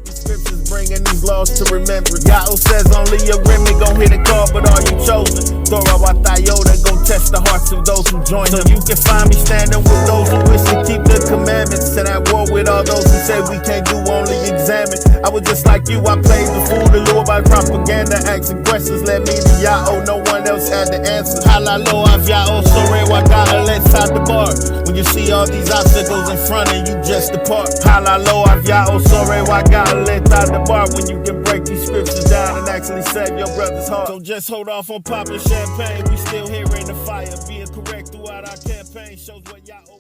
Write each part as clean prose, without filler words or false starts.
These scriptures bringing these laws to remembrance. Ya'oh says only a remnant gon' hit a call, but are you chosen? Yashai-Ya'oh that gon' test the hearts of those who join him. So you can find me standing with those who wish to keep the commandments, and at war with all those who say we can't do, only examine. I was just like you, I played the fool, the lure by propaganda, asking questions led me to Ya'oh, no one else had the answer. Halalo av Ya'oh, sorry, I gotta let out the bar. When you see all these obstacles in front of you, just depart. Halalo av Ya'oh, sorry, I gotta let out the bar. When you can break these scriptures down and actually save your brother's heart. So just hold off on popping champagne, we still here in the fire. Being correct throughout our campaign shows what Ya'oh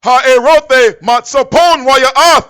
Ha'erote matzapon waya'ath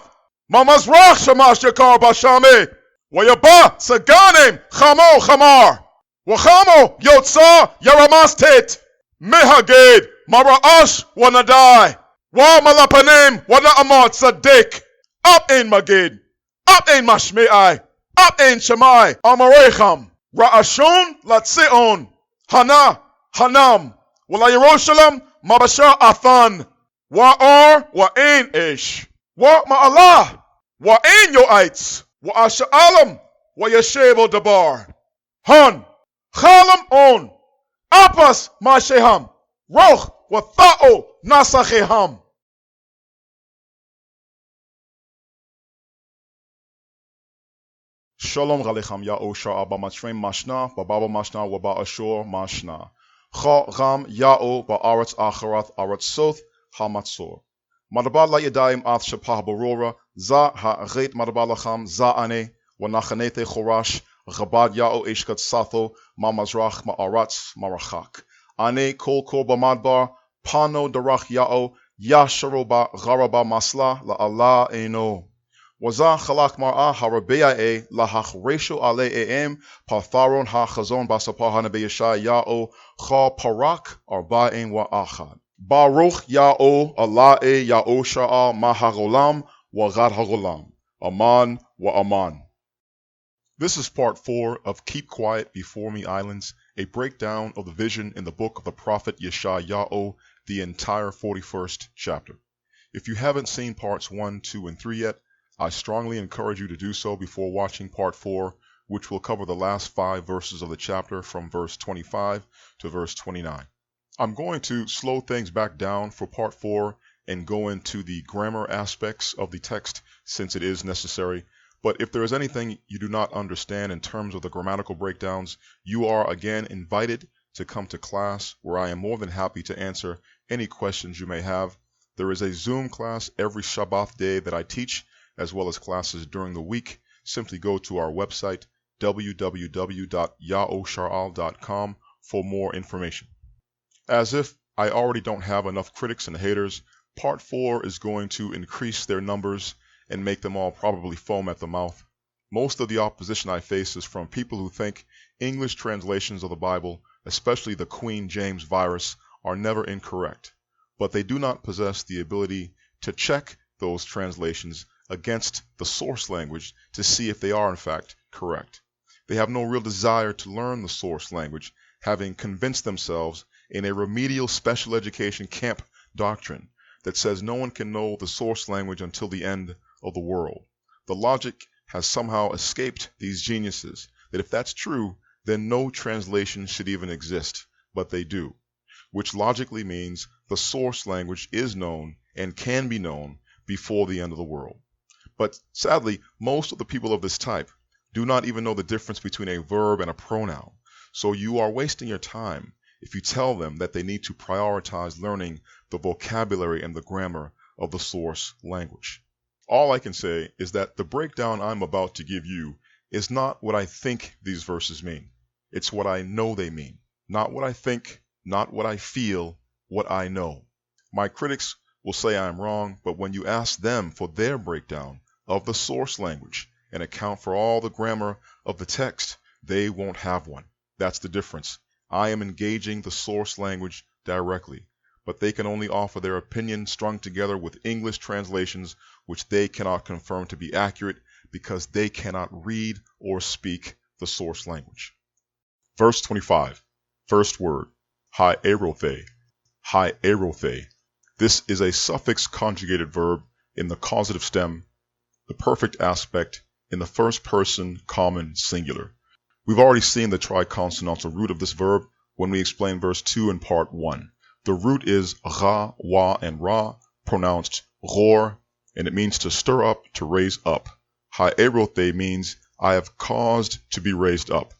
mamazrach shamash yakar bashame wayaba saganim chamo chamar wachamo yotza yaramastet mehaged mara'ash wanadai wa malapanim wana'amat sadik up in magid up in mashme'ai up in shamai amarecham ra'ashon latseon hana hanam wala Yerushalayim mabasha athan Wa'ar wa'ain ish, wa ma'alah, wa'ain yo'aitz, wa'asha'alam, wa'yashevo dabar. Han, chalam on, apas ma'sheham, roch wa'tha'o nasacheham. Shalom Ghalecham Ya'oh Sha'a B'Matrem Mashna, B'Baba Mashna, Wa'Ba Ashur Mashna. Cha Ram Ya'oh Ba'aretz Acharat Aretz Soth, Hamatzor. Madaba la yadayim ath shapah barora, za ha'achet madaba lacham, za ane, wanachanete chorash, chabad Ya'oh ishkat satho, mamazrach ma'aratz marachak. Ane kol kor b'madbar, pano darach Ya'oh, yasharoba gharaba masla la Allah eno. Waza chalak mar'a harabeya la hachresho ale e'em, patharon ha'chazon basapah hanabe Yashai-Ya'oh, cha parak arba'in wa'achad. Baruch Ya'oh Ala'e Ya'oh Sha'a Mahagolam wa Gad Hagolam. Aman wa Aman. This is part 4 of Keep Quiet Before Me Islands, a breakdown of the vision in the book of the prophet Yashai-Ya'oh, the entire 41st chapter. If you haven't seen parts 1, 2, and 3 yet, I strongly encourage you to do so before watching part 4, which will cover the last 5 verses of the chapter from verse 25 to verse 29. I'm going to slow things back down for part 4 and go into the grammar aspects of the text since it is necessary. But if there is anything you do not understand in terms of the grammatical breakdowns, you are again invited to come to class where I am more than happy to answer any questions you may have. There is a Zoom class every Shabbat day that I teach, as well as classes during the week. Simply go to our website, www.yaohsharal.com, for more information. As if I already don't have enough critics and haters, part 4 is going to increase their numbers and make them all probably foam at the mouth. Most of the opposition I face is from people who think English translations of the Bible, especially the Queen James virus, are never incorrect, but they do not possess the ability to check those translations against the source language to see if they are in fact correct. They have no real desire to learn the source language, having convinced themselves in a remedial special education camp doctrine that says no one can know the source language until the end of the world. The logic has somehow escaped these geniuses that if that's true, then no translation should even exist, but they do, which logically means the source language is known and can be known before the end of the world. But sadly, most of the people of this type do not even know the difference between a verb and a pronoun, so you are wasting your time if you tell them that they need to prioritize learning the vocabulary and the grammar of the source language. All I can say is that the breakdown I'm about to give you is not what I think these verses mean. It's what I know they mean. Not what I think, not what I feel, what I know. My critics will say I'm wrong, but when you ask them for their breakdown of the source language and account for all the grammar of the text, they won't have one. That's the difference. I am engaging the source language directly, but they can only offer their opinion strung together with English translations which they cannot confirm to be accurate because they cannot read or speak the source language. Verse 25, first word, Ha'erote, Ha'erote. This is a suffix conjugated verb in the causative stem, the perfect aspect, in the first person common singular. We've already seen the triconsonantal root of this verb when we explained verse 2 in part 1. The root is ra, wa, and ra, pronounced ror, and it means to stir up, to raise up. Ha'erothe means I have caused to be raised up.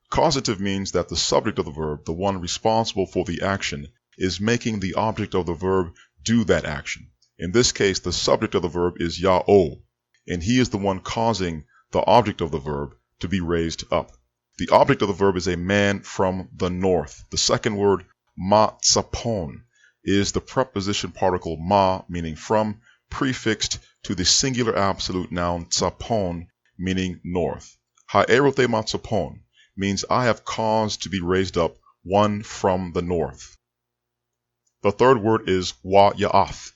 Causative means that the subject of the verb, the one responsible for the action, is making the object of the verb do that action. In this case, the subject of the verb is Ya'oh, and he is the one causing the object of the verb to be raised up. The object of the verb is a man from the north. The second word, ma-tsapon, is the preposition particle ma, meaning from, prefixed to the singular absolute noun tsapon, meaning north. Ha'erothe ma-tsapon means I have caused to be raised up one from the north. The third word is wa-ya'ath,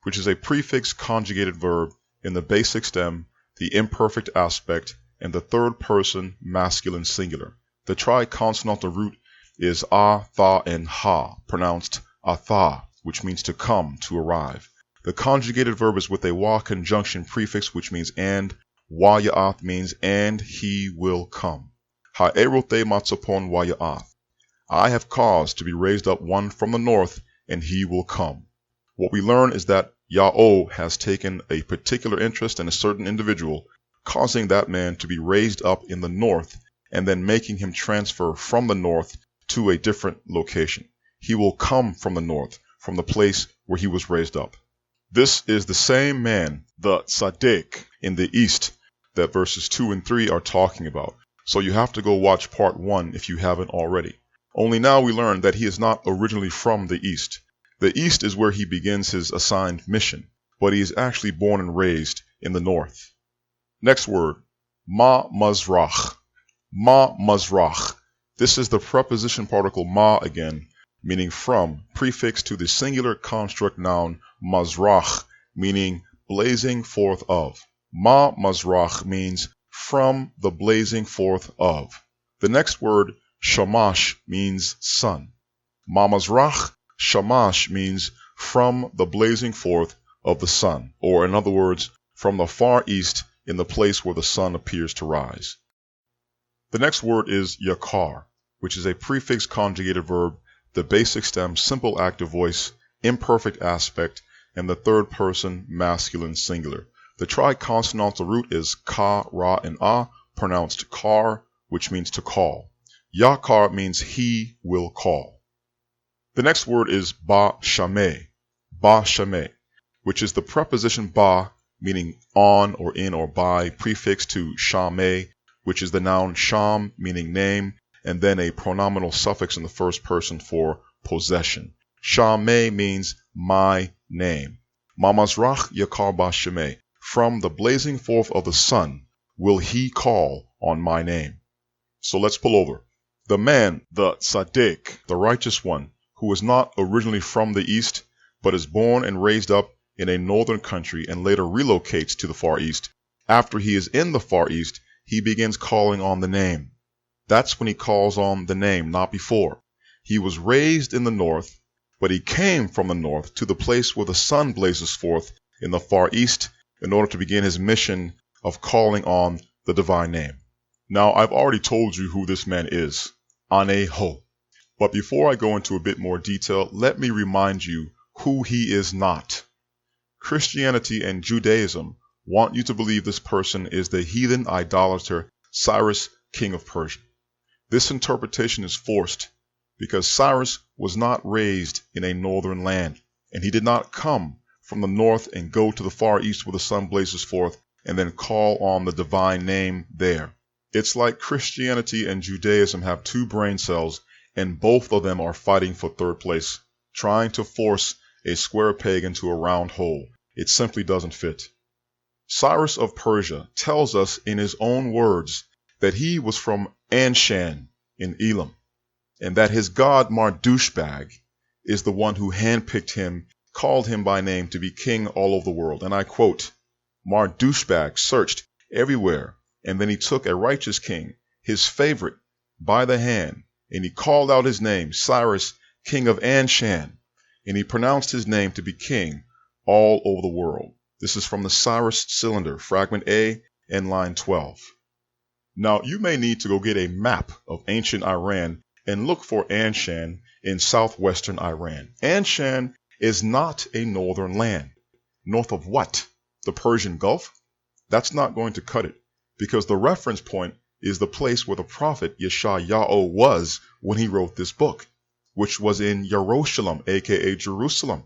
which is a prefix conjugated verb in the basic stem, the imperfect aspect, and the third person masculine singular. The triconsonantal root is a, tha, and ha, pronounced atha, which means to come, to arrive. The conjugated verb is with a wa conjunction prefix, which means and. Wa-ya'ath means and he will come. Ha'erothe matzapon wa-ya'ath. I have caused to be raised up one from the north, and he will come. What we learn is that Ya'oh has taken a particular interest in a certain individual, causing that man to be raised up in the north, and then making him transfer from the north to a different location. He will come from the north, from the place where he was raised up. This is the same man, the tzaddik, in the east, that verses 2 and 3 are talking about. So you have to go watch part 1 if you haven't already. Only now we learn that he is not originally from the east. The east is where he begins his assigned mission, but he is actually born and raised in the north. Next word, ma-mazrach. Ma-mazrach. This is the preposition particle ma again, meaning from, prefixed to the singular construct noun mazrach, meaning blazing forth of. Ma-mazrach means from the blazing forth of. The next word, shamash, means sun. Ma-mazrach, shamash means from the blazing forth of the sun, or in other words, from the far east in the place where the sun appears to rise. The next word is yakar, which is a prefix conjugated verb, the basic stem simple active voice, imperfect aspect, and the third person masculine singular. The triconsonantal root is ka, ra, and a, pronounced kar, which means to call. Yakar means he will call. The next word is ba-shameh, which is the preposition ba, meaning on or in or by, prefixed to shameh, which is the noun sham, meaning name, and then a pronominal suffix in the first person for possession. Shameh means my name. Ma-mazrach yakar ba-shameh. From the blazing forth of the sun will he call on my name. So let's pull over. The man, the tzaddik, the righteous one, who is not originally from the east, but is born and raised up in a northern country and later relocates to the Far East. After he is in the Far East, he begins calling on the name. That's when he calls on the name, not before. He was raised in the north, but he came from the north to the place where the sun blazes forth in the Far East in order to begin his mission of calling on the divine name. Now, I've already told you who this man is, Aneho. But before I go into a bit more detail, let me remind you who he is not. Christianity and Judaism want you to believe this person is the heathen idolater Cyrus, king of Persia. This interpretation is forced because Cyrus was not raised in a northern land, and he did not come from the north and go to the Far East where the sun blazes forth and then call on the divine name there. It's like Christianity and Judaism have two brain cells, and both of them are fighting for third place, trying to force a square peg into a round hole. It simply doesn't fit. Cyrus of Persia tells us in his own words that he was from Anshan in Elam, and that his god Marduk is the one who handpicked him, called him by name to be king all over the world. And I quote, Marduk searched everywhere, and then he took a righteous king, his favorite, by the hand, and he called out his name, Cyrus, king of Anshan. and he pronounced his name to be king all over the world. This is from the Cyrus Cylinder, fragment A and line 12. Now, you may need to go get a map of ancient Iran and look for Anshan in southwestern Iran. Anshan is not a northern land. North of what? The Persian Gulf? That's not going to cut it, because the reference point is the place where the prophet Yashai-Ya'oh was when he wrote this book, which was in Jerusalem, aka Jerusalem.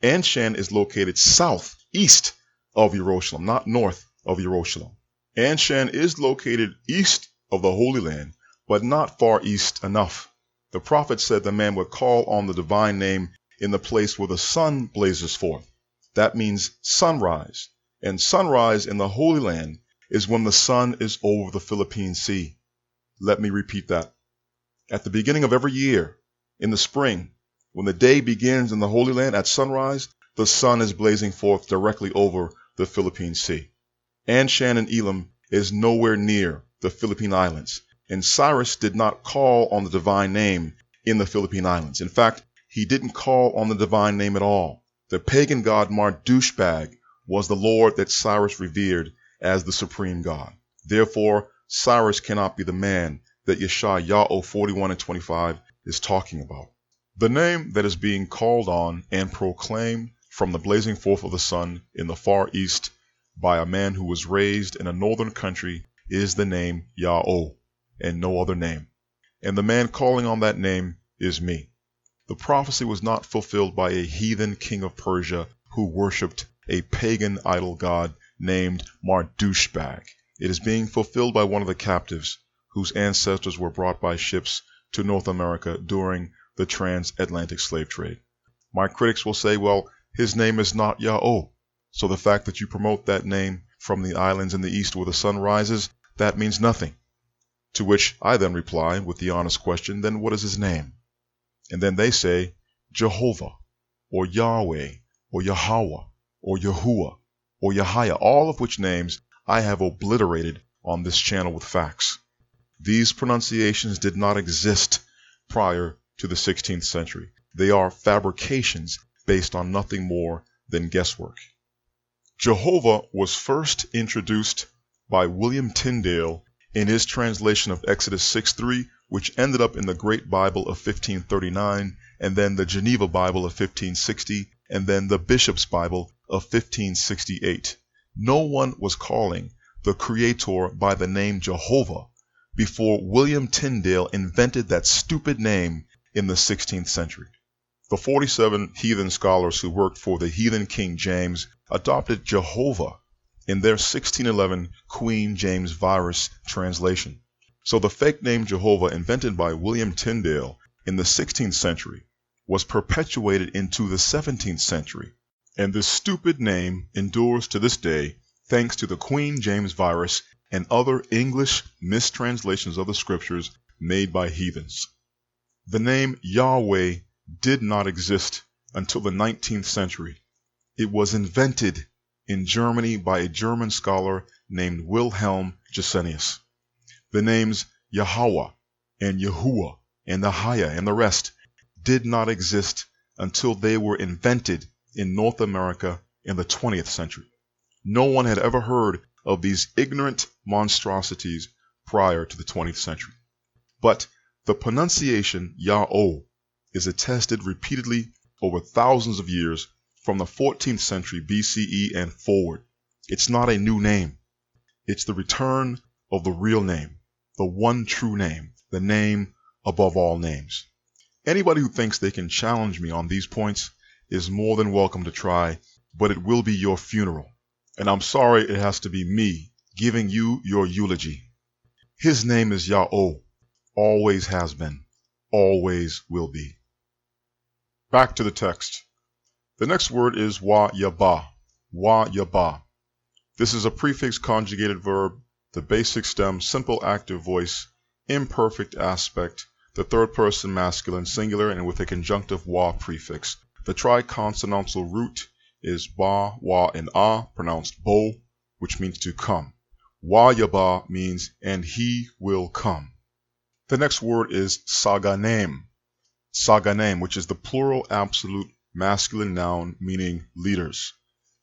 Anshan is located southeast of Jerusalem, not north of Jerusalem. Anshan is located east of the Holy Land, but not far east enough. The prophet said the man would call on the divine name in the place where the sun blazes forth. That means sunrise. And sunrise in the Holy Land is when the sun is over the Philippine Sea. Let me repeat that. At the beginning of every year, in the spring, when the day begins in the Holy Land at sunrise, the sun is blazing forth directly over the Philippine Sea. Anshan and Elam is nowhere near the Philippine Islands, and Cyrus did not call on the divine name in the Philippine Islands. In fact, he didn't call on the divine name at all. The pagan god Marduk was the Lord that Cyrus revered as the supreme God. Therefore, Cyrus cannot be the man that Yashai-Ya'oh 41 and 25 is talking about. The name that is being called on and proclaimed from the blazing forth of the sun in the far east by a man who was raised in a northern country is the name Ya'oh, and no other name. And the man calling on that name is me. The prophecy was not fulfilled by a heathen king of Persia who worshipped a pagan idol god named Marduk. It is being fulfilled by one of the captives whose ancestors were brought by ships to North America during the transatlantic slave trade. My critics will say, well, his name is not Ya'oh. So the fact that you promote that name from the islands in the east where the sun rises, that means nothing. To which I then reply with the honest question, then what is his name? And then they say Jehovah, or Yahweh, or Yahweh, or Yahuwah, or Yahya, all of which names I have obliterated on this channel with facts. These pronunciations did not exist prior to the 16th century. They are fabrications based on nothing more than guesswork. Jehovah was first introduced by William Tyndale in his translation of Exodus 6:3, which ended up in the Great Bible of 1539, and then the Geneva Bible of 1560, and then the Bishop's Bible of 1568. No one was calling the Creator by the name Jehovah before William Tyndale invented that stupid name in the 16th century. The 47 heathen scholars who worked for the heathen King James adopted Jehovah in their 1611 Queen James Virus translation. So the fake name Jehovah invented by William Tyndale in the 16th century was perpetuated into the 17th century. And this stupid name endures to this day thanks to the Queen James Virus and other English mistranslations of the scriptures made by heathens. The name Yahweh did not exist until the 19th century. It was invented in Germany by a German scholar named Wilhelm Gesenius. The names Yahweh and Yahuwah and Ahaya and the rest did not exist until they were invented in North America in the 20th century. No one had ever heard of these ignorant monstrosities prior to the 20th century. But the pronunciation Ya'oh is attested repeatedly over thousands of years from the 14th century BCE and forward. It's not a new name. It's the return of the real name, the one true name, the name above all names. Anybody who thinks they can challenge me on these points is more than welcome to try, but it will be your funeral. And I'm sorry it has to be me giving you your eulogy. His name is Ya'oh, always has been, always will be. Back to the text. The next word is wa-yabah, wa-yabah. This is a prefix conjugated verb, the basic stem, simple active voice, imperfect aspect, the third person masculine singular and with a conjunctive wa prefix. The triconsonantal root is ba, wa, and ah, pronounced bo, which means to come. Wa-yabah means and he will come. The next word is saganem. Saganem, which is the plural absolute masculine noun meaning leaders.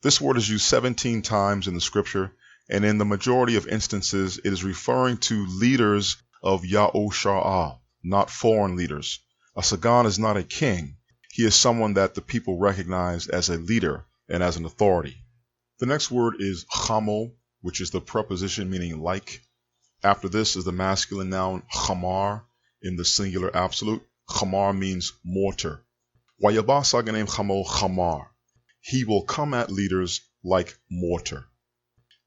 This word is used 17 times in the scripture, and in the majority of instances it is referring to leaders of Yashai-Ya'oh, not foreign leaders. A Sagan is not a king. He is someone that the people recognize as a leader and as an authority. The next word is chamo, which is the preposition meaning like. After this is the masculine noun chamar in the singular absolute. Chamar means mortar. Wayaba saganem chamo chamar. He will come at leaders like mortar.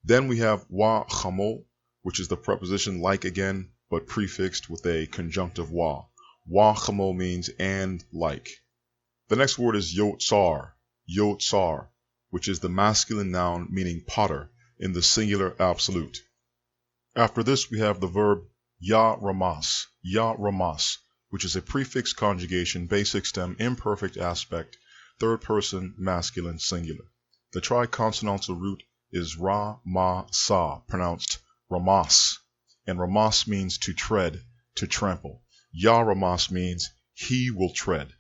Then we have wa chamo, which is the preposition like again, but prefixed with a conjunctive wa. Wa chamo means and like. The next word is yotzar, which is the masculine noun meaning potter in the singular absolute. After this we have the verb ya-ramas, which is a prefix conjugation, basic stem, imperfect aspect, third person masculine singular. The triconsonantal root is ra-ma-sa, pronounced ramas, and ramas means to tread, to trample. Ya-ramas means he will tread.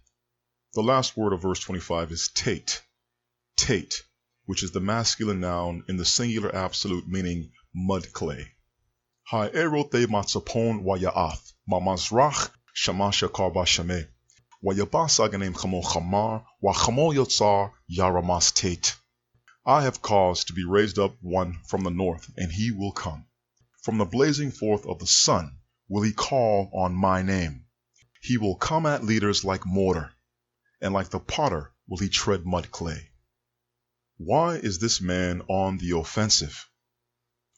The last word of verse 25 is tate, which is the masculine noun in the singular absolute meaning mud clay. Ha'erote matzapon waya'ath, mamazrach shamasha karba shame, wayabas aganem chamo chamar, wa chamo yotzar yaramas tate. I have caused to be raised up one from the north, and he will come. From the blazing forth of the sun will he call on my name. He will come at leaders like mortar, and like the potter will he tread mud clay. Why is this man on the offensive?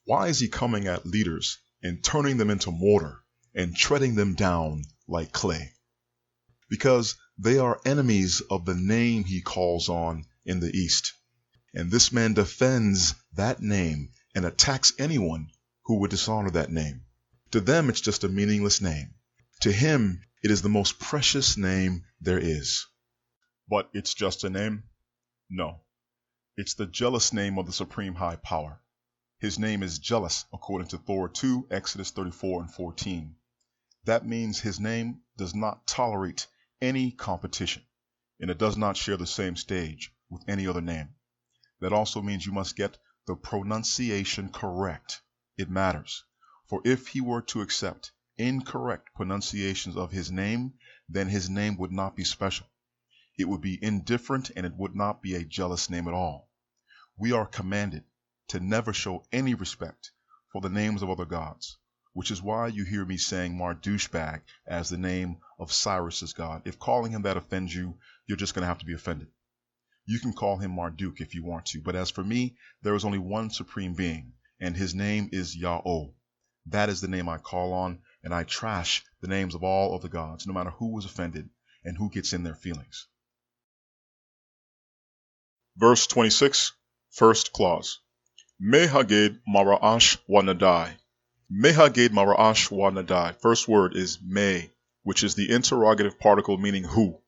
Why is he coming at leaders and turning them into mortar and treading them down like clay? Because they are enemies of the name he calls on in the east. And this man defends that name and attacks anyone who would dishonor that name. To them, it's just a meaningless name. To him, it is the most precious name there is. But it's just a name? No. It's the jealous name of the supreme high power. His name is jealous, according to Thor 2, Exodus 34 and 14. That means his name does not tolerate any competition, and it does not share the same stage with any other name. That also means you must get the pronunciation correct. It matters. For if he were to accept incorrect pronunciations of his name, then his name would not be special. It would be indifferent, and it would not be a jealous name at all. We are commanded to never show any respect for the names of other gods, which is why you hear me saying Mardouchebag as the name of Cyrus's god. If calling him that offends you, you're just going to have to be offended. You can call him Marduk if you want to, but as for me, there is only one supreme being, and his name is Ya'oh. That is the name I call on, and I trash the names of all other gods, no matter who was offended and who gets in their feelings. Verse 26, first clause. Mehaged mara'ash wa nadai. Mehaged mara'ash wa nadai. First word is me, which is the interrogative particle meaning who.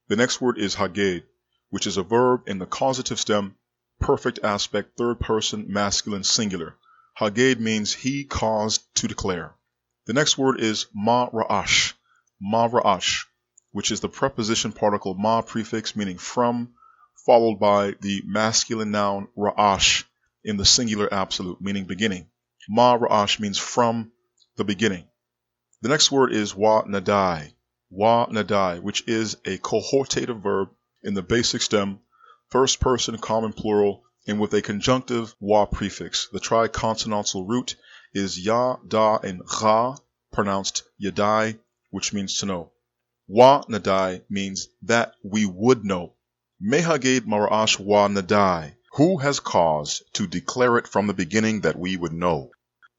The next word is haged, which is a verb in the causative stem, perfect aspect, third person, masculine, singular. Haged means he caused to declare. The next word is mara'ash, which is the preposition particle ma prefix meaning from, followed by the masculine noun ra'ash in the singular absolute meaning beginning. Ma ra'ash means from the beginning. The next word is wa nadai, which is a cohortative verb in the basic stem, first person common plural, and with a conjunctive wa prefix. The triconsonantal root is ya, da, and gha, pronounced yadai, which means to know. Wa nadai means that we would know. Mehaged mara'ash wa nadai. Who has cause to declare it from the beginning that we would know?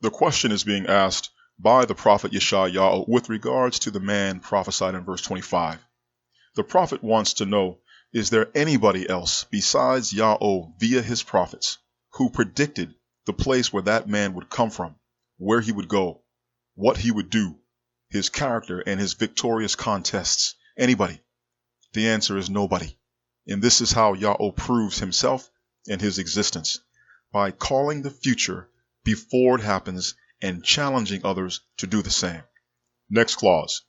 The question is being asked by the prophet Yashai-Ya'oh with regards to the man prophesied in verse 25. The prophet wants to know, is there anybody else besides Ya'oh via his prophets who predicted the place where that man would come from, where he would go, what he would do, his character and his victorious contests? Anybody? The answer is nobody. And this is how Ya'oh proves himself and his existence, by calling the future before it happens and challenging others to do the same. Next clause.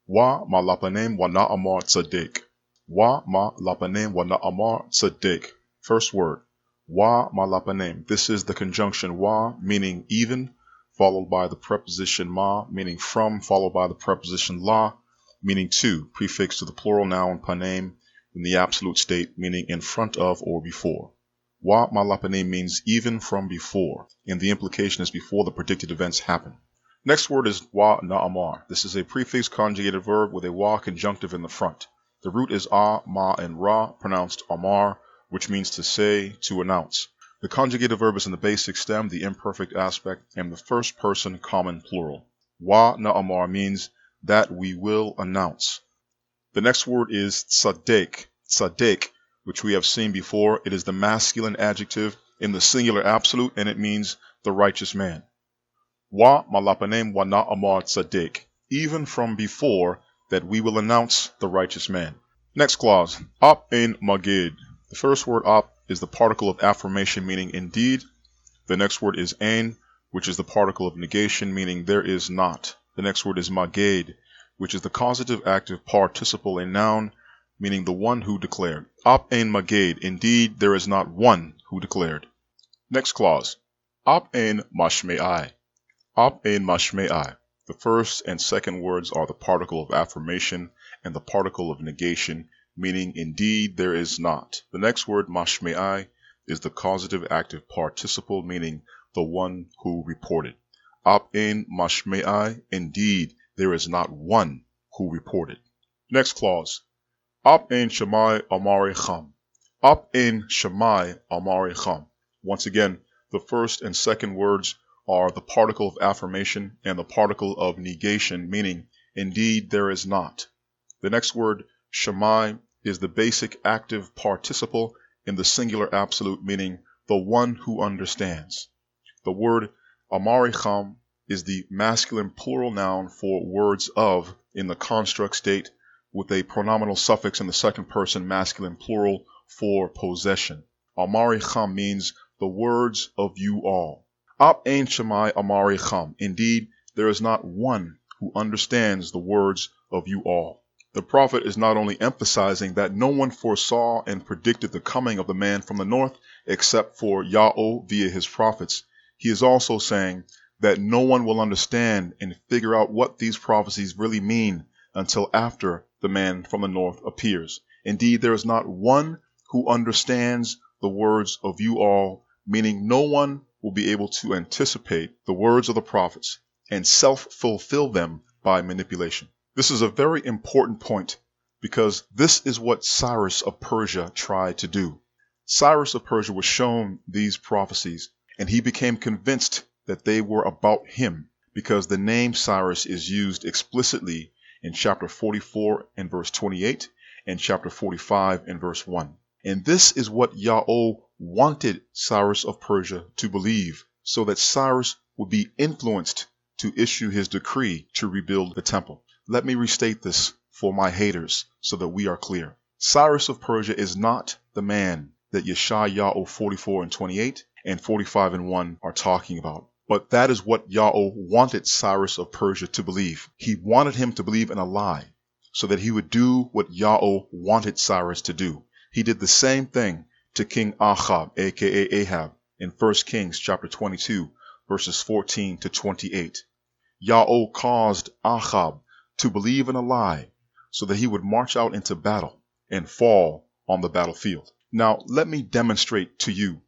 Wa malapanem wa na'amar tzaddik. Wa ma lapanem wa na'amar tzaddik. First word. Wa ma lapanem. This is the conjunction wa, meaning even, followed by the preposition ma, meaning from, followed by the preposition la, meaning to, prefix to the plural noun panem in the absolute state, meaning in front of or before. Wa ma lapanem means even from before, and the implication is before the predicted events happen. Next word is wa na'amar. This is a prefix conjugated verb with a wa conjunctive in the front. The root is a, ma, and ra, pronounced amar, which means to say, to announce. The conjugated verb is in the basic stem, the imperfect aspect, and the first person common plural. Wa na'amar means that we will announce. The next word is tzaddik. Tzaddik, which we have seen before, it is the masculine adjective in the singular absolute, and it means the righteous man. Wa malapanem wa na'amar tzaddik. Even from before, that we will announce the righteous man. Next clause, ap ein magid. The first word ap is the particle of affirmation, meaning indeed. The next word is ein, which is the particle of negation, meaning there is not. The next word is magid, which is the causative active participle, a noun, meaning the one who declared. Ap ein magid. Indeed, there is not one who declared. Next clause, ap ein mashme'ai. Ap ein mashme'ai. The first and second words are the particle of affirmation and the particle of negation, meaning indeed there is not. The next word, mashme'ai, is the causative active participle, meaning the one who reported. Ap ein mashme'ai, indeed there is not one who reported. Next clause, ap ein shamai amari cham. Ap ein shamai amari cham. Once again, the first and second words are the particle of affirmation and the particle of negation, meaning indeed there is not. The next word, shamai, is the basic active participle in the singular absolute, meaning the one who understands. The word amaricham is the masculine plural noun for words of in the construct state, with a pronominal suffix in the second person masculine plural for possession. Amaricham means the words of you all. Ap ein shamai amari cham. Indeed, there is not one who understands the words of you all. The prophet is not only emphasizing that no one foresaw and predicted the coming of the man from the north except for Ya'oh via his prophets, he is also saying that no one will understand and figure out what these prophecies really mean until after the man from the north appears. Indeed, there is not one who understands the words of you all, meaning no one will be able to anticipate the words of the prophets and self-fulfill them by manipulation. This is a very important point because this is what Cyrus of Persia tried to do. Cyrus of Persia was shown these prophecies and he became convinced that they were about him because the name Cyrus is used explicitly in chapter 44 and verse 28 and chapter 45 and verse 1. And this is what Ya'oh wanted Cyrus of Persia to believe, so that Cyrus would be influenced to issue his decree to rebuild the temple. Let me restate this for my haters so that we are clear. Cyrus of Persia is not the man that Yashai-Ya'oh 44 and 28 and 45 and 1 are talking about. But that is what Ya'oh wanted Cyrus of Persia to believe. He wanted him to believe in a lie so that he would do what Ya'oh wanted Cyrus to do. He did the same thing to King Ahab, aka Ahab, in 1 Kings chapter 22, verses 14 to 28. Ya'oh caused Ahab to believe in a lie so that he would march out into battle and fall on the battlefield. Now, let me demonstrate to you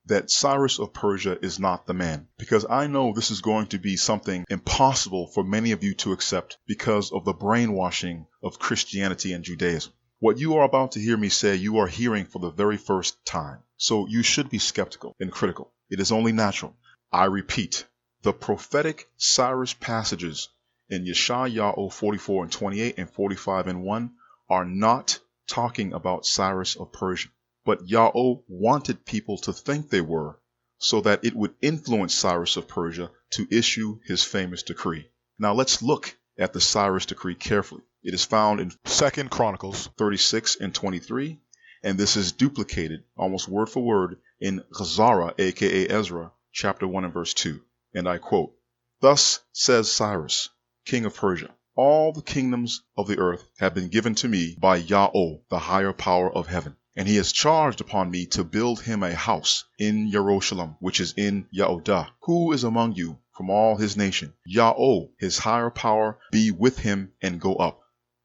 that Cyrus of Persia is not the man, because I know this is going to be something impossible for many of you to accept because of the brainwashing of Christianity and Judaism. What you are about to hear me say, you are hearing for the very first time. So you should be skeptical and critical. It is only natural. I repeat, the prophetic Cyrus passages in Yashai-Ya'oh 44 and 28 and 45 and 1 are not talking about Cyrus of Persia. But Ya'oh wanted people to think they were, so that it would influence Cyrus of Persia to issue his famous decree. Now let's look at the Cyrus decree carefully. It is found in 2 Chronicles 36 and 23, and this is duplicated almost word for word in Ghazara, aka Ezra, chapter 1 and verse 2. And I quote, "Thus says Cyrus, king of Persia, All the kingdoms of the earth have been given to me by Ya'oh, the higher power of heaven. And he has charged upon me to build him a house in Jerusalem, which is in Yehudah. Who is among you from all his nation? Ya'oh, his higher power, be with him and go up.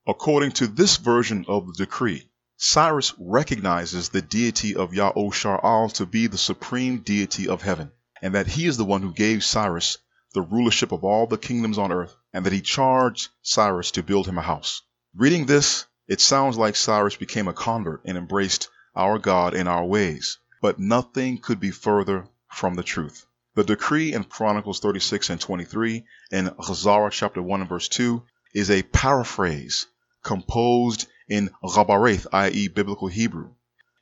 According to this version of the decree, Cyrus recognizes the deity of Yashai-Ya'oh to be the supreme deity of heaven, and that he is the one who gave Cyrus the rulership of all the kingdoms on earth, and that he charged Cyrus to build him a house. Reading this, it sounds like Cyrus became a convert and embraced our God and our ways, but nothing could be further from the truth. The decree in Chronicles 36 and 23 and Chazarah chapter 1 and verse 2 is a paraphrase composed in Rabareth, i.e. biblical Hebrew.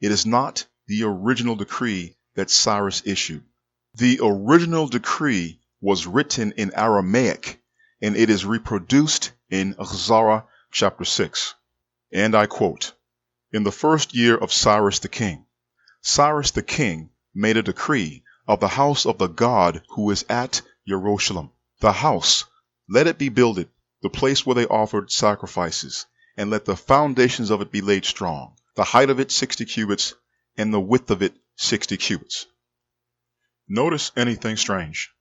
It is not the original decree that Cyrus issued. The original decree was written in Aramaic, and it is reproduced in Chazarah chapter 6. And I quote, "In the first year of Cyrus the king made a decree of the house of the God who is at Jerusalem. The house, let it be builded, the place where they offered sacrifices, and let the foundations of it be laid strong, the height of it 60 cubits, and the width of it 60 cubits. Notice anything strange?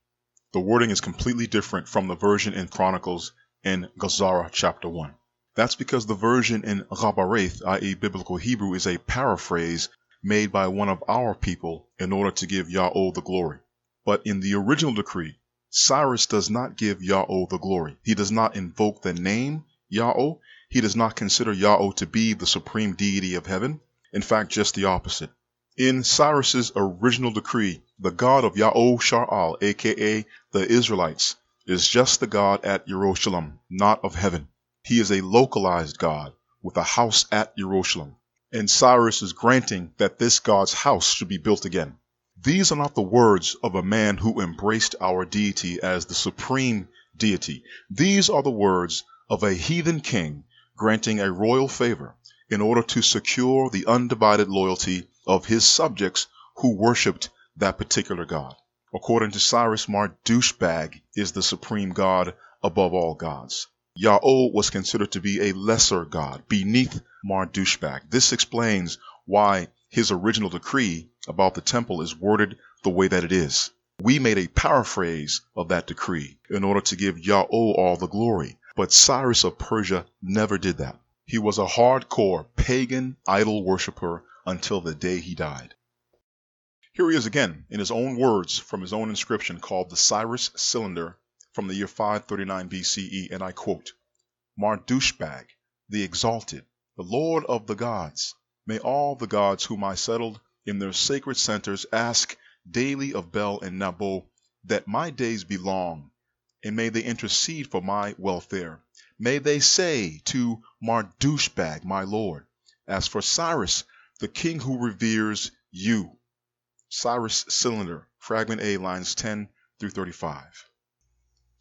The wording is completely different from the version in Chronicles in Chazarah chapter 1. That's because the version in Rabareth, i.e. biblical Hebrew, is a paraphrase made by one of our people in order to give Ya'oh the glory. But in the original decree, Cyrus does not give Ya'oh the glory. He does not invoke the name Ya'oh. He does not consider Ya'oh to be the supreme deity of heaven. In fact, just the opposite. In Cyrus's original decree, the God of Yashai-Ya'oh, aka the Israelites, is just the God at Jerusalem, not of heaven. He is a localized God with a house at Jerusalem, and Cyrus is granting that this God's house should be built again. These are not the words of a man who embraced our deity as the supreme deity. These are the words of a heathen king granting a royal favor in order to secure the undivided loyalty of his subjects who worshipped that particular God. According to Cyrus, Marduk is the supreme God above all gods. Ya'oh was considered to be a lesser god beneath Marduk. This explains why his original decree about the temple is worded the way that it is. We made a paraphrase of that decree in order to give Ya'oh all the glory, but Cyrus of Persia never did that. He was a hardcore pagan idol worshiper until the day he died. Here he is again in his own words from his own inscription called the Cyrus Cylinder from the year 539 BCE, and I quote, "Marduk, the exalted, the Lord of the gods, may all the gods whom I settled in their sacred centers ask daily of Bel and Nebo that my days be long, and may they intercede for my welfare. May they say to Marduk, my Lord, as for Cyrus, the king who reveres you." Cyrus Cylinder, Fragment A, lines 10 through 35.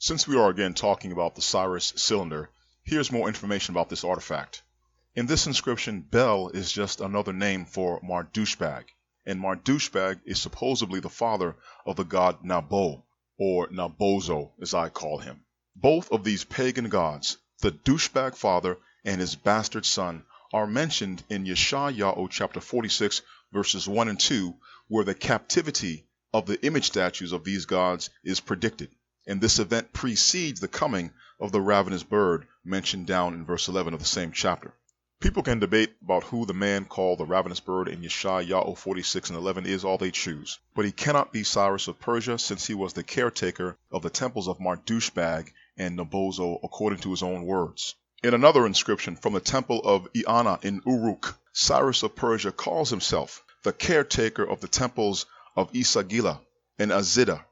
Since we are again talking about the Cyrus Cylinder, here's more information about this artifact. In this inscription, Bel is just another name for Marduk, and Marduk is supposedly the father of the god Nebo, or Nabozo as I call him. Both of these pagan gods, the douchebag father and his bastard son, are mentioned in Yashai-Ya'oh chapter 46 verses 1 and 2, where the captivity of the image statues of these gods is predicted. And this event precedes the coming of the ravenous bird mentioned down in verse 11 of the same chapter. People can debate about who the man called the ravenous bird in Yashai-Ya'oh 46 and 11 is all they choose, but he cannot be Cyrus of Persia since he was the caretaker of the temples of Marduk and Nabozo according to his own words. In another inscription from the temple of Eanna in Uruk, Cyrus of Persia calls himself the caretaker of the temples of Esagila and Azida,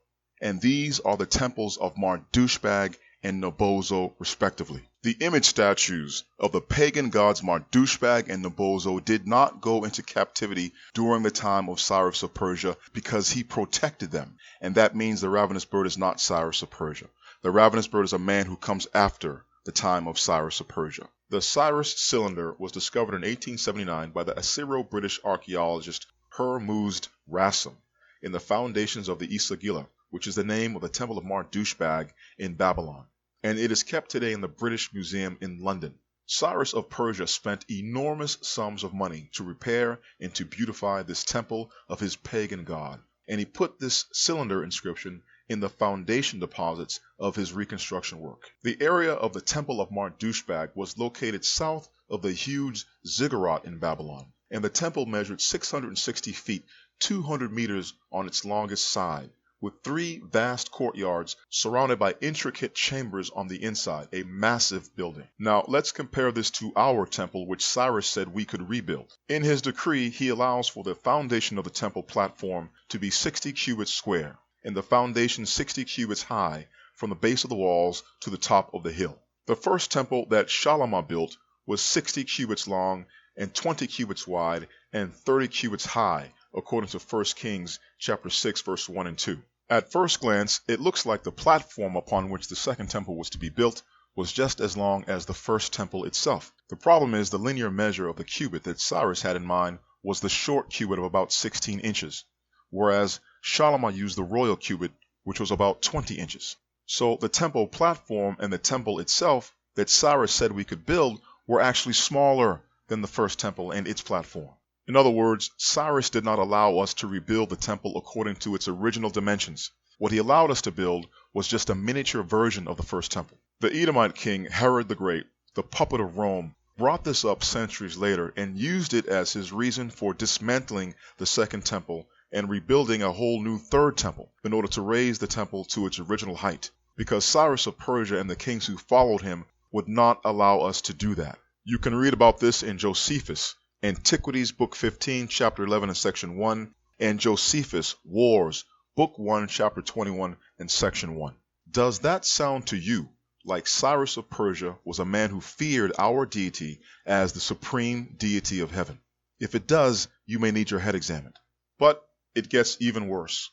and these are the temples of Marduk and Nabozo respectively. The image statues of the pagan gods Marduk and Nabozo did not go into captivity during the time of Cyrus of Persia because he protected them, and that means the ravenous bird is not Cyrus of Persia. The ravenous bird is a man who comes after the time of Cyrus of Persia. The Cyrus Cylinder was discovered in 1879 by the Assyro-British archaeologist Hormuzd Rassam in the foundations of the Esagila, which is the name of the temple of Marduk in Babylon. and it is kept today in the British Museum in London. Cyrus of Persia spent enormous sums of money to repair and to beautify this temple of his pagan god, and he put this cylinder inscription in the foundation deposits of his reconstruction work. The area of the Temple of Marduk was located south of the huge ziggurat in Babylon, and the temple measured 660 feet, 200 meters on its longest side, with 3 vast courtyards surrounded by intricate chambers on the inside, a massive building. Now let's compare this to our temple, which Cyrus said we could rebuild. In his decree, he allows for the foundation of the temple platform to be 60 cubits square, and the foundation 60 cubits high from the base of the walls to the top of the hill. The first temple that Shalimah built was 60 cubits long and 20 cubits wide and 30 cubits high, according to 1 Kings chapter 6, verse 1 and 2. At first glance, it looks like the platform upon which the second temple was to be built was just as long as the first temple itself. The problem is the linear measure of the cubit that Cyrus had in mind was the short cubit of about 16 inches, whereas Shalimah used the royal cubit, which was about 20 inches. So the temple platform and the temple itself that Cyrus said we could build were actually smaller than the first temple and its platform. In other words, Cyrus did not allow us to rebuild the temple according to its original dimensions. What he allowed us to build was just a miniature version of the first temple. The Edomite king Herod the Great, the puppet of Rome, brought this up centuries later and used it as his reason for dismantling the second temple and rebuilding a whole new third temple in order to raise the temple to its original height, because Cyrus of Persia and the kings who followed him would not allow us to do that. You can read about this in Josephus, Antiquities, Book 15, Chapter 11 and Section 1, and Josephus, Wars, Book 1, Chapter 21 and Section 1. Does that sound to you like Cyrus of Persia was a man who feared our deity as the supreme deity of heaven? If it does, you may need your head examined. But it gets even worse.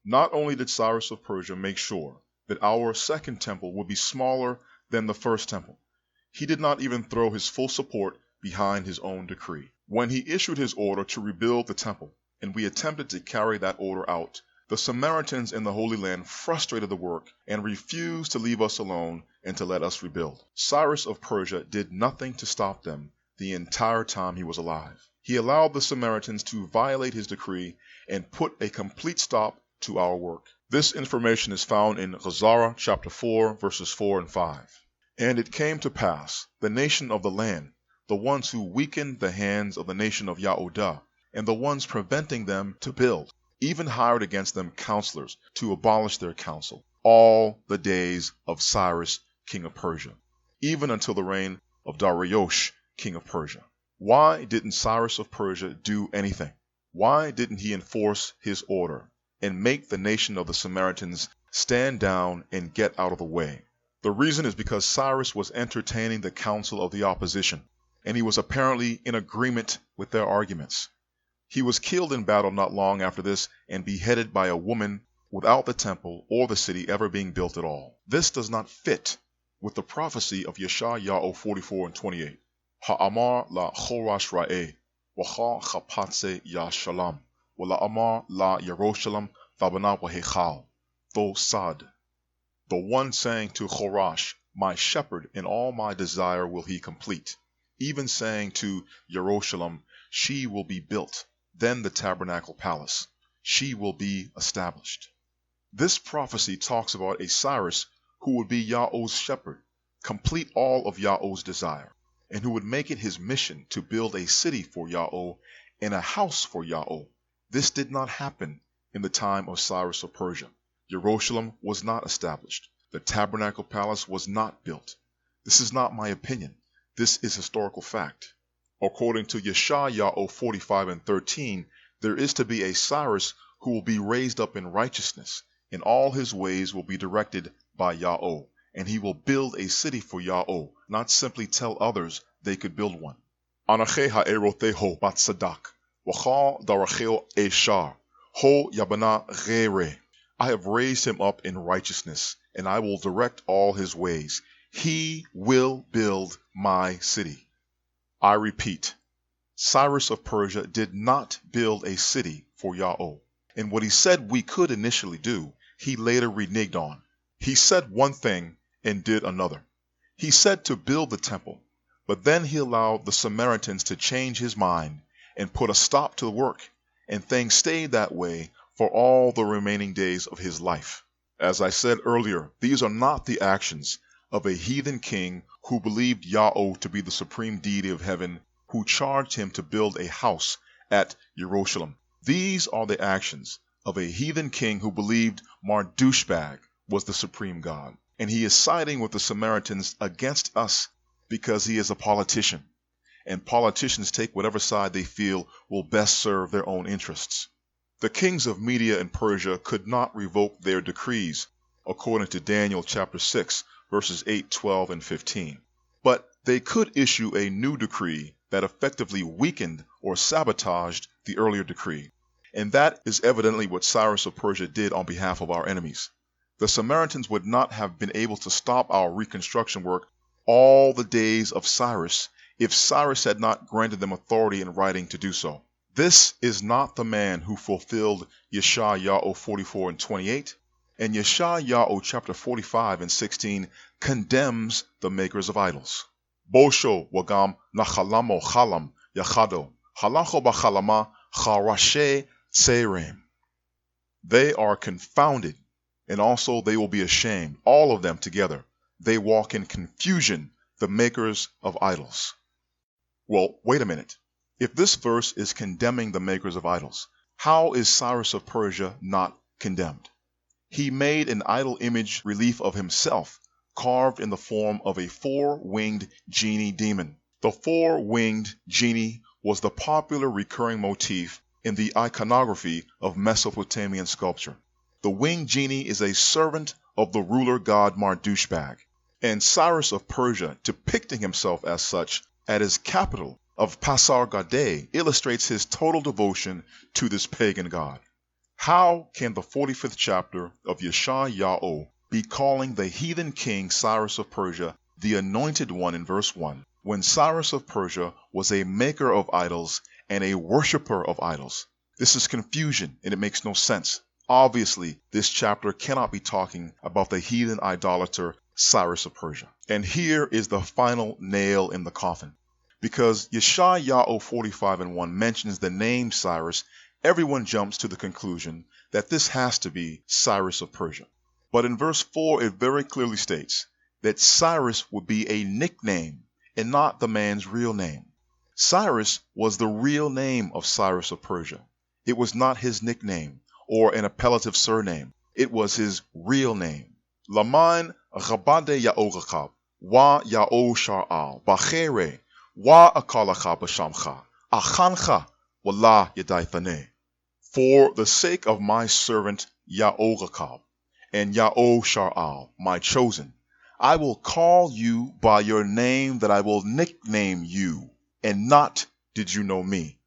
Not only did Cyrus of Persia make sure that our second temple would be smaller than the first temple, he did not even throw his full support behind his own decree. When he issued his order to rebuild the temple, and we attempted to carry that order out, the Samaritans in the Holy Land frustrated the work and refused to leave us alone and to let us rebuild. Cyrus of Persia did nothing to stop them the entire time he was alive. He allowed the Samaritans to violate his decree and put a complete stop to our work. This information is found in Ghazara chapter 4, verses 4 and 5. And it came to pass, the nation of the land, the ones who weakened the hands of the nation of Ya'oh, and the ones preventing them to build, even hired against them counselors to abolish their counsel, all the days of Cyrus, king of Persia, even until the reign of Darius, king of Persia. Why didn't Cyrus of Persia do anything? Why didn't he enforce his order and make the nation of the Samaritans stand down and get out of the way? The reason is because Cyrus was entertaining the counsel of the opposition, and he was apparently in agreement with their arguments. He was killed in battle not long after this and beheaded by a woman without the temple or the city ever being built at all. This does not fit with the prophecy of Yashai-Ya'oh 44 and 28. Ha'amar la chorash ra'eh, wacha chapatse yashalam, wa la'amar la Yerushalayim v'abana wa'hechal, tho sad. The one saying to Chorash, my shepherd in all my desire will he complete. Even saying to Yerushalayim, she will be built, then the tabernacle palace, she will be established. This prophecy talks about a Cyrus who would be Yahweh's shepherd, complete all of Yahweh's desire, and who would make it his mission to build a city for Yahweh and a house for Yahweh. This did not happen in the time of Cyrus of Persia. Jerusalem was not established. The tabernacle palace was not built. This is not my opinion. This is historical fact. According to Yashai-Ya'oh 45 and 13, there is to be a Cyrus who will be raised up in righteousness, and all his ways will be directed by Yahweh, and he will build a city for Yahweh, not simply tell others they could build one. Anache ha'eroteho bat sadak, wachal daracheo eshar, ho yabana ghere. I have raised him up in righteousness, and I will direct all his ways. He will build my city. I repeat, Cyrus of Persia did not build a city for Yahweh, and what he said we could initially do, he later reneged on. He said one thing and did another. He said to build the temple, but then he allowed the Samaritans to change his mind and put a stop to the work, and things stayed that way for all the remaining days of his life. As I said earlier, these are not the actions of a heathen king who believed Ya'oh to be the supreme deity of heaven, who charged him to build a house at Jerusalem. These are the actions of a heathen king who believed Mardouchbag was the supreme God. And he is siding with the Samaritans against us because he is a politician. And politicians take whatever side they feel will best serve their own interests. The kings of Media and Persia could not revoke their decrees, according to Daniel chapter 6, verses 8, 12, and 15. But they could issue a new decree that effectively weakened or sabotaged the earlier decree. And that is evidently what Cyrus of Persia did on behalf of our enemies. The Samaritans would not have been able to stop our reconstruction work all the days of Cyrus if Cyrus had not granted them authority in writing to do so. This is not the man who fulfilled Yashai-Ya'oh 44 and 28, and Yashai-Ya'oh chapter 45 and 16 condemns the makers of idols. Bosho wagam nachalamo chalam yachado halacho bachalama charashe tserem. They are confounded, and also they will be ashamed, all of them together. They walk in confusion, the makers of idols. Well, wait a minute. If this verse is condemning the makers of idols, how is Cyrus of Persia not condemned? He made an idol image relief of himself, carved in the form of a four-winged genie demon. The four-winged genie was the popular recurring motif in the iconography of Mesopotamian sculpture. The winged genie is a servant of the ruler god Mardouchbag, and Cyrus of Persia, depicting himself as such at his capital of Pasargadae, illustrates his total devotion to this pagan god. How can the 45th chapter of Yashai-Ya'oh be calling the heathen king Cyrus of Persia the anointed one in verse 1, when Cyrus of Persia was a maker of idols and a worshiper of idols? This is confusion, and it makes no sense. Obviously, this chapter cannot be talking about the heathen idolater Cyrus of Persia. And here is the final nail in the coffin. Because Yashai-Ya'oh 45 and 1 mentions the name Cyrus, everyone jumps to the conclusion that this has to be Cyrus of Persia. But in verse 4, it very clearly states that Cyrus would be a nickname and not the man's real name. Cyrus was the real name of Cyrus of Persia. It was not his nickname or an appellative surname. It was his real name. Laman Rabade Ya'oh wa Ya'oh Shar'al Bachere wa Akalacha Bashamcha Achancha Wallah Yadaithane. For the sake of my servant Ya'oh and Ya'oh Shar'al, my chosen, I will call you by your name that I will nickname you, and not did you know me.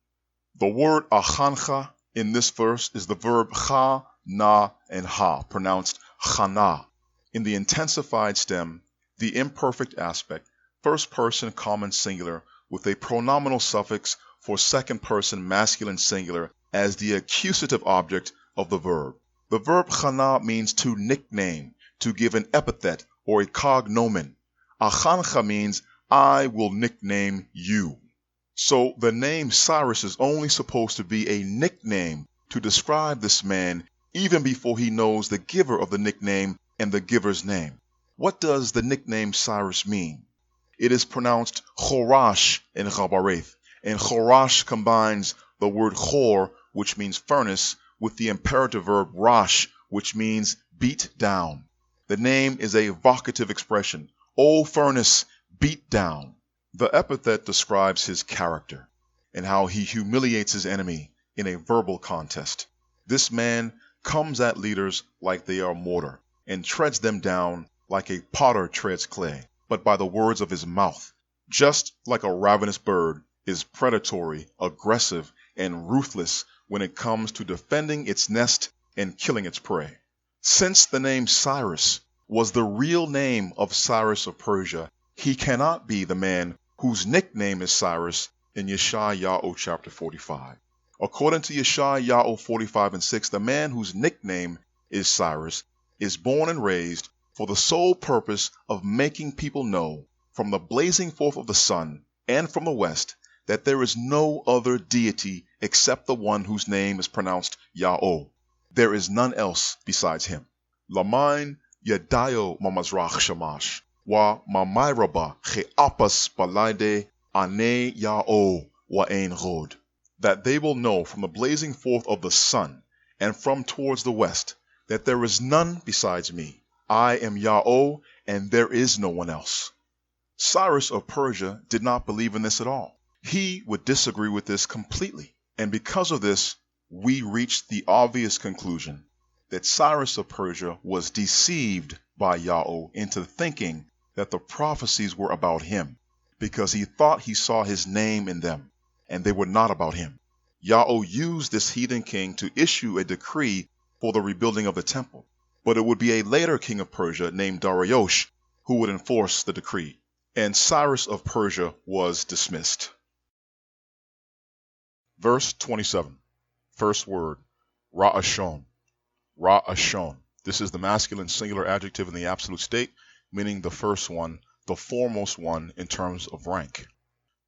The word Achancha in this verse is the verb cha, na, and ha, pronounced chana. In the intensified stem, the imperfect aspect, first person common singular with a pronominal suffix for second person masculine singular as the accusative object of the verb. The verb chana means to nickname, to give an epithet or a cognomen. Achancha means I will nickname you. So the name Cyrus is only supposed to be a nickname to describe this man even before he knows the giver of the nickname and the giver's name. What does the nickname Cyrus mean? It is pronounced Chorash in Chabareth, and Chorash combines the word Chor, which means furnace, with the imperative verb Rash, which means beat down. The name is a vocative expression. O furnace, beat down. The epithet describes his character and how he humiliates his enemy in a verbal contest. This man comes at leaders like they are mortar and treads them down like a potter treads clay, but by the words of his mouth. Just like a ravenous bird is predatory, aggressive, and ruthless when it comes to defending its nest and killing its prey. Since the name Cyrus was the real name of Cyrus of Persia, he cannot be the man whose nickname is Cyrus in Yashai-Ya'oh chapter 45. According to Yashai-Ya'oh 45 and 6, the man whose nickname is Cyrus is born and raised for the sole purpose of making people know from the blazing forth of the sun and from the west that there is no other deity except the one whose name is pronounced Ya'oh. There is none else besides him. Lamain Yadayo Mamazrach Shamash wa Mamairaba Cheapas Balaide Ane Ya'oh wa Ein Rod. That they will know from the blazing forth of the sun and from towards the west that there is none besides me. I am Ya'oh, and there is no one else. Cyrus of Persia did not believe in this at all. He would disagree with this completely. And because of this, we reach the obvious conclusion that Cyrus of Persia was deceived by Ya'oh into thinking that the prophecies were about him, because he thought he saw his name in them, and they were not about him. Ya'oh used this heathen king to issue a decree for the rebuilding of the temple, but it would be a later king of Persia named Darius who would enforce the decree, and Cyrus of Persia was dismissed. Verse 27. First word, Ra'ashon. Ra'ashon. This is the masculine singular adjective in the absolute state, meaning the first one, the foremost one in terms of rank.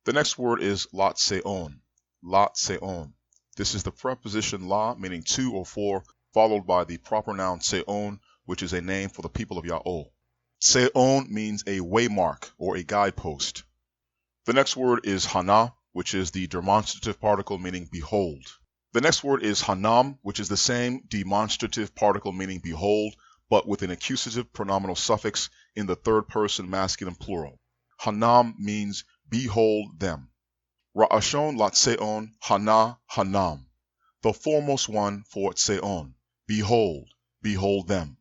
The next word is Latseon. Latseon. This is the preposition la, meaning two or four, followed by the proper noun Tseon, which is a name for the people of Ya'oh. Tseon means a waymark or a guidepost. The next word is Hana, which is the demonstrative particle meaning behold. The next word is Hanam, which is the same demonstrative particle meaning behold, but with an accusative pronominal suffix in the third person masculine plural. Hanam means behold them. Ra'ashon Latseon Hana Hanam. The foremost one for Tseon. Behold, behold them.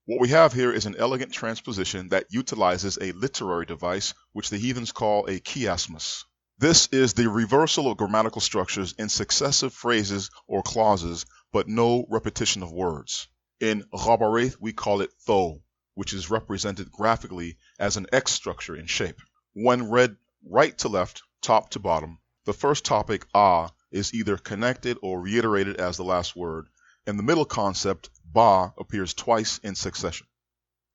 What we have here is an elegant transposition that utilizes a literary device which the heathens call a chiasmus. This is the reversal of grammatical structures in successive phrases or clauses, but no repetition of words. In Ghabareth, we call it tho, which is represented graphically as an X structure in shape. When read right to left, top to bottom, the first topic, is either connected or reiterated as the last word, and the middle concept, ba, appears twice in succession.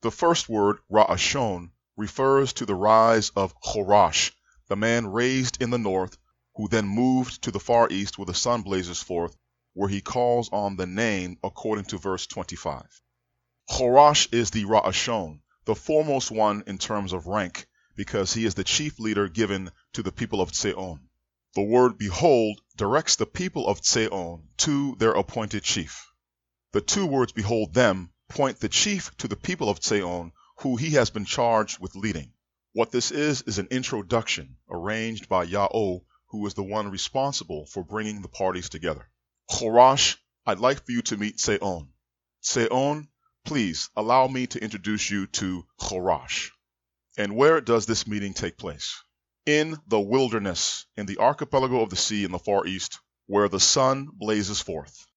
The first word, Ra'ashon, refers to the rise of Chorash, the man raised in the north, who then moved to the far east where the sun blazes forth, where he calls on the name according to verse 25. Chorash is the Ra'ashon, the foremost one in terms of rank, because he is the chief leader given to the people of Tseon. The word behold directs the people of Tseon to their appointed chief. The two words behold them point the chief to the people of Tseon, who he has been charged with leading. What this is an introduction arranged by Ya'oh, who is the one responsible for bringing the parties together. Chorash, I'd like for you to meet Tseon. Tseon, please allow me to introduce you to Chorash. And where does this meeting take place? In the wilderness, in the archipelago of the sea in the far east, where the sun blazes forth.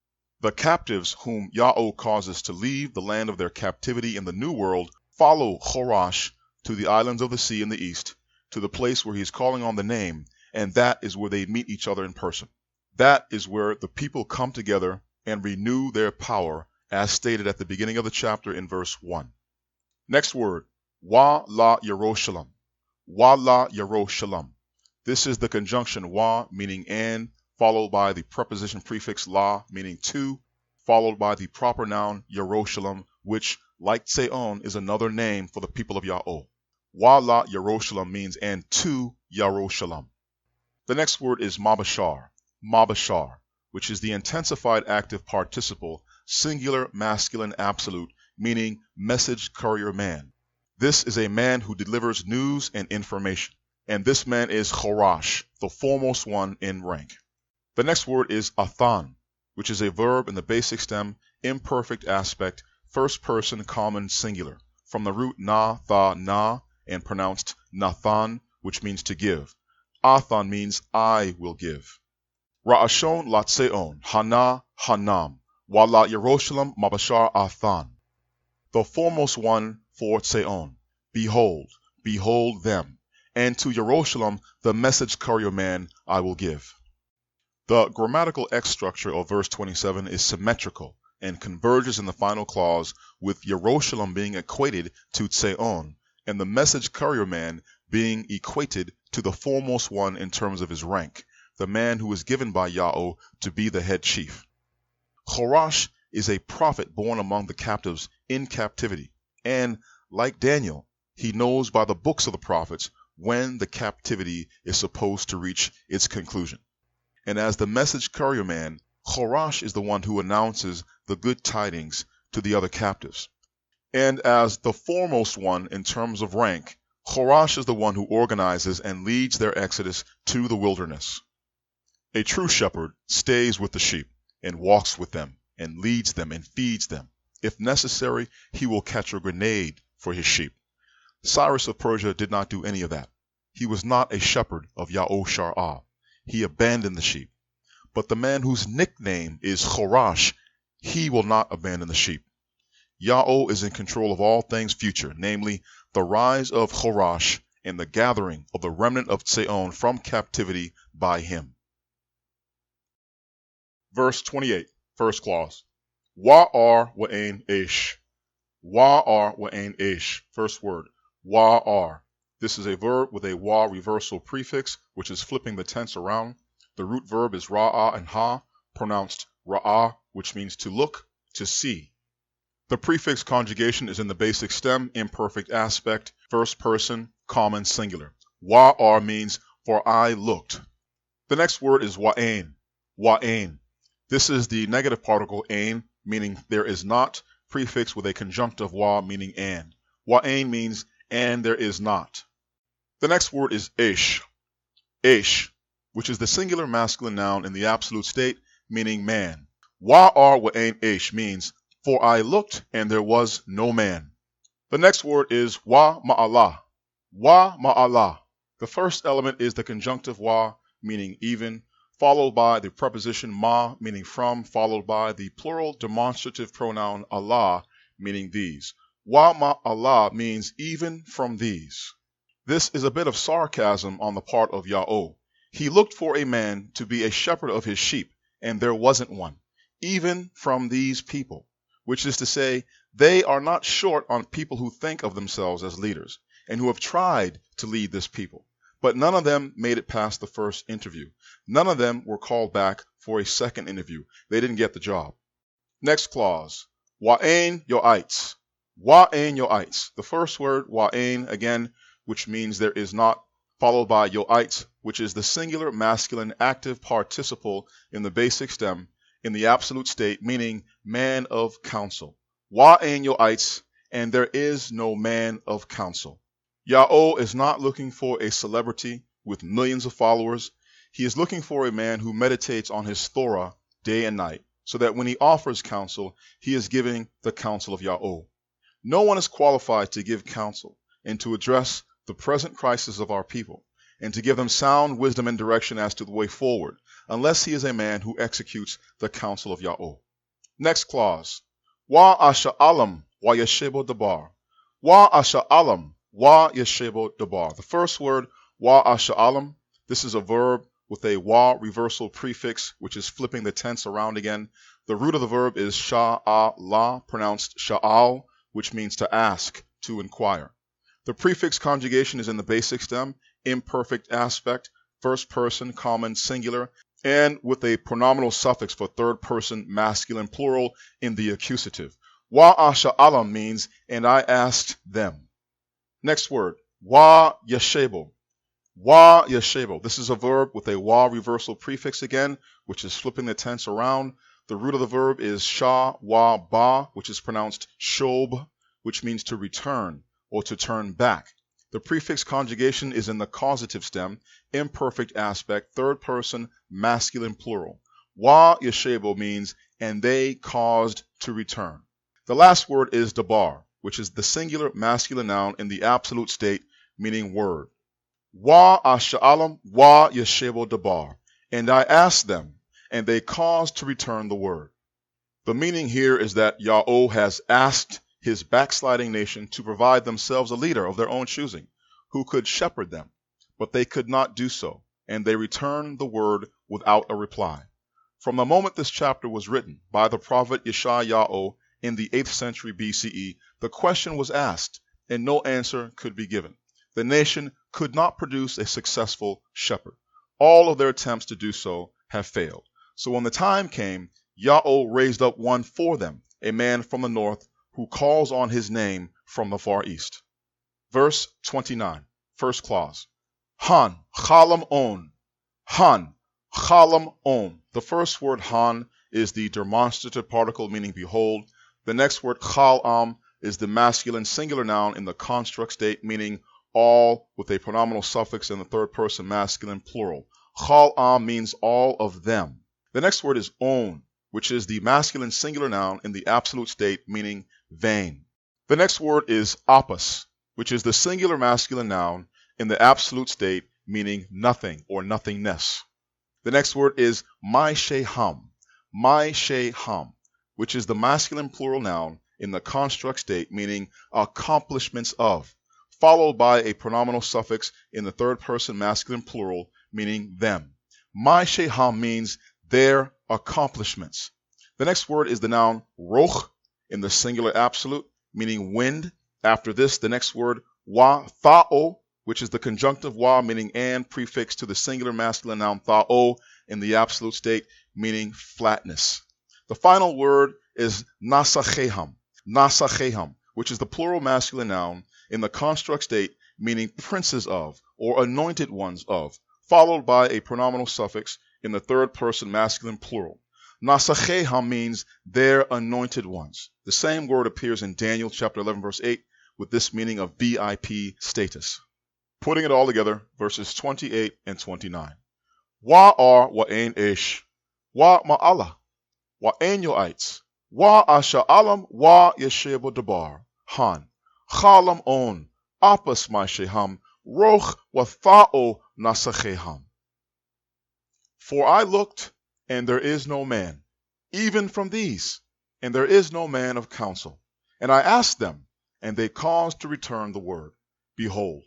The captives whom Ya'oh causes to leave the land of their captivity in the New World follow Chorash to the islands of the sea in the east, to the place where he is calling on the name, and that is where they meet each other in person. That is where the people come together and renew their power, as stated at the beginning of the chapter in verse 1. Next word, Wa la Yerushalayim. Wa la Yerushalayim. This is the conjunction wa, meaning and, followed by the preposition prefix la, meaning to, followed by the proper noun Yerushalayim, which, like Tseon, is another name for the people of Ya'oh. Wa la Yerushalayim means and to Yerushalayim. The next word is Mabashar. Mabashar, which is the intensified active participle, singular masculine absolute, meaning message courier man. This is a man who delivers news and information, and this man is Chorash, the foremost one in rank. The next word is Athan, which is a verb in the basic stem, imperfect aspect, first person common singular, from the root na, tha, na, and pronounced Nathan, which means to give. Athan means I will give. Ra'ashon Latseon, Hana, Hanam, Wa la Yerushalayim Mabashar Athan. The foremost one for Tseon. Behold, behold them. And to Yerushalayim, the message courier man I will give. The grammatical X structure of verse 27 is symmetrical and converges in the final clause with Yerushalayim being equated to Tseon, and the message courier man being equated to the foremost one in terms of his rank, the man who is given by Ya'oh to be the head chief. Chorash is a prophet born among the captives in captivity, and, like Daniel, he knows by the books of the prophets when the captivity is supposed to reach its conclusion. And as the message courier man, Chorash is the one who announces the good tidings to the other captives. And as the foremost one in terms of rank, Chorash is the one who organizes and leads their exodus to the wilderness. A true shepherd stays with the sheep and walks with them and leads them and feeds them. If necessary, he will catch a grenade for his sheep. Cyrus of Persia did not do any of that. He was not a shepherd of Ya'oh. He abandoned the sheep. But the man whose nickname is Chorash, he will not abandon the sheep. Ya'oh is in control of all things future, namely the rise of Chorash and the gathering of the remnant of Tseon from captivity by him. Verse 28, first clause. Wa'ar wa'ain ish. Wa'ar wa'ain ish. First word. Wa'ar. This is a verb with a wa reversal prefix, which is flipping the tense around. The root verb is ra'ah and ha, pronounced ra'ah, which means to look, to see. The prefix conjugation is in the basic stem, imperfect aspect, first person, common singular. Wa'ar means for I looked. The next word is wa'ain. Wa'ain. This is the negative particle ain, meaning there is not, prefix with a conjunctive wa, meaning and. Wa'ain means and there is not. The next word is ish. Ish, which is the singular masculine noun in the absolute state, meaning man. Wa'ar wa'ain ish means for I looked and there was no man. The next word is wa ma'alah. Wa ma'alah. The first element is the conjunctive wa, meaning even, followed by the preposition ma, meaning from, followed by the plural demonstrative pronoun Allah, meaning these. Wa ma'alah means even from these. This is a bit of sarcasm on the part of Ya'oh. He looked for a man to be a shepherd of his sheep, and there wasn't one, even from these people, which is to say, they are not short on people who think of themselves as leaders, and who have tried to lead this people. But none of them made it past the first interview. None of them were called back for a second interview. They didn't get the job. Next clause, wa'ain yo'ites. Wa'ain yo'ites. The first word, wa'ain, again, which means there is not, followed by yo'ites, which is the singular masculine active participle in the basic stem, in the absolute state, meaning man of counsel. Wa'ain yo'ites, and there is no man of counsel. Ya'oh is not looking for a celebrity with millions of followers. He is looking for a man who meditates on his Torah day and night, so that when he offers counsel, he is giving the counsel of Ya'oh. No one is qualified to give counsel and to address the present crisis of our people, and to give them sound wisdom and direction as to the way forward, unless he is a man who executes the counsel of Ya'oh. Next clause, wa asha'alam wa yashebo dabar. Wa asha'alam wa yashebo dabar. The first word, wa asha'alam, this is a verb with a wa reversal prefix, which is flipping the tense around again. The root of the verb is sha'ala, pronounced sha'al, which means to ask, to inquire. The prefix conjugation is in the basic stem, imperfect aspect, first person, common singular, and with a pronominal suffix for third person, masculine plural in the accusative. Wa asha'alam means, and I asked them. Next word, wa yashebo. Wa yashebo. This is a verb with a wa reversal prefix again, which is flipping the tense around. The root of the verb is sha wa ba, which is pronounced shob, which means to return or to turn back. The prefix conjugation is in the causative stem, imperfect aspect, third person, masculine plural. Wa yashebo means, and they caused to return. The last word is dabar, which is the singular masculine noun in the absolute state, meaning word. Wa asha'alam wa yashebo dabar. And I asked them, and they caused to return the word. The meaning here is that Ya'oh has asked his backsliding nation to provide themselves a leader of their own choosing, who could shepherd them, but they could not do so, and they returned the word without a reply. From the moment this chapter was written by the prophet Yashai-Ya'oh in the 8th century BCE, the question was asked, and no answer could be given. The nation could not produce a successful shepherd. All of their attempts to do so have failed. So when the time came, Ya'oh raised up one for them, a man from the north who calls on his name from the far east. Verse 29, first clause. Han, chalam on. Han, chalam on. The first word han is the demonstrative particle meaning behold. The next word chalam is the masculine singular noun in the construct state meaning all with a pronominal suffix in the third person masculine plural. Chalam means all of them. The next word is on, which is the masculine singular noun in the absolute state meaning vain. The next word is apos, which is the singular masculine noun in the absolute state meaning nothing or nothingness. The next word is my-she-ham, which is the masculine plural noun in the construct state meaning accomplishments of, followed by a pronominal suffix in the third person masculine plural meaning them. My-she-ham means their accomplishments. The next word is the noun roch in the singular absolute meaning wind. After this, the next word wa-tha'o, which is the conjunctive wa meaning and prefix to the singular masculine noun tha'o in the absolute state meaning flatness. The final word is nasacheham, which is the plural masculine noun in the construct state meaning princes of or anointed ones of, followed by a pronominal suffix in the third person masculine plural. Nasacheham means their anointed ones. The same word appears in Daniel chapter 11 verse 8 with this meaning of VIP status. Putting it all together, verses 28 and 29. Wa ar wa ein ish, wa ma'ala, wa ein yo'aitz, wa asha alam wa yeshebo dabar, han, chalam on, apas ma-sheham, roch wa tha'o nasacheham. For I looked, and there is no man, even from these, and there is no man of counsel. And I asked them, and they caused to return the word. Behold,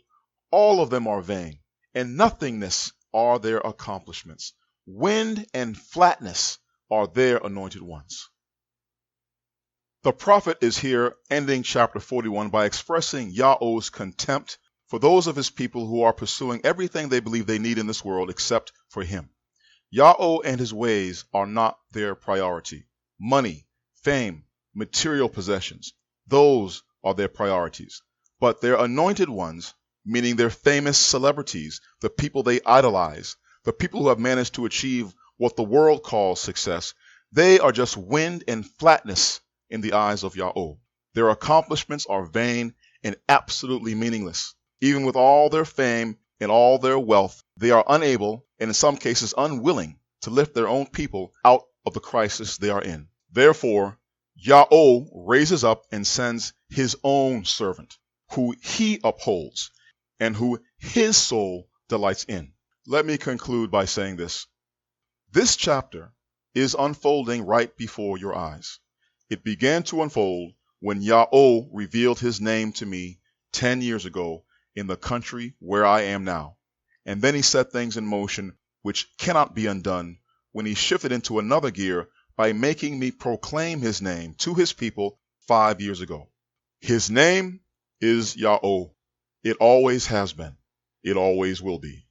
all of them are vain, and nothingness are their accomplishments. Wind and flatness are their anointed ones. The prophet is here ending chapter 41 by expressing Ya'oh's contempt for those of his people who are pursuing everything they believe they need in this world except for him. Ya'oh and his ways are not their priority. Money, fame, material possessions, those are their priorities. But their anointed ones, meaning their famous celebrities, the people they idolize, the people who have managed to achieve what the world calls success, they are just wind and flatness in the eyes of Ya'oh. Their accomplishments are vain and absolutely meaningless. Even with all their fame and all their wealth, they are unable, and in some cases unwilling, to lift their own people out of the crisis they are in. Therefore, Ya'oh raises up and sends his own servant, who he upholds, and who his soul delights in. Let me conclude by saying this. This chapter is unfolding right before your eyes. It began to unfold when Ya'oh revealed his name to me 10 years ago in the country where I am now. And then he set things in motion which cannot be undone when he shifted into another gear by making me proclaim his name to his people 5 years ago. His name is Ya'oh. It always has been. It always will be.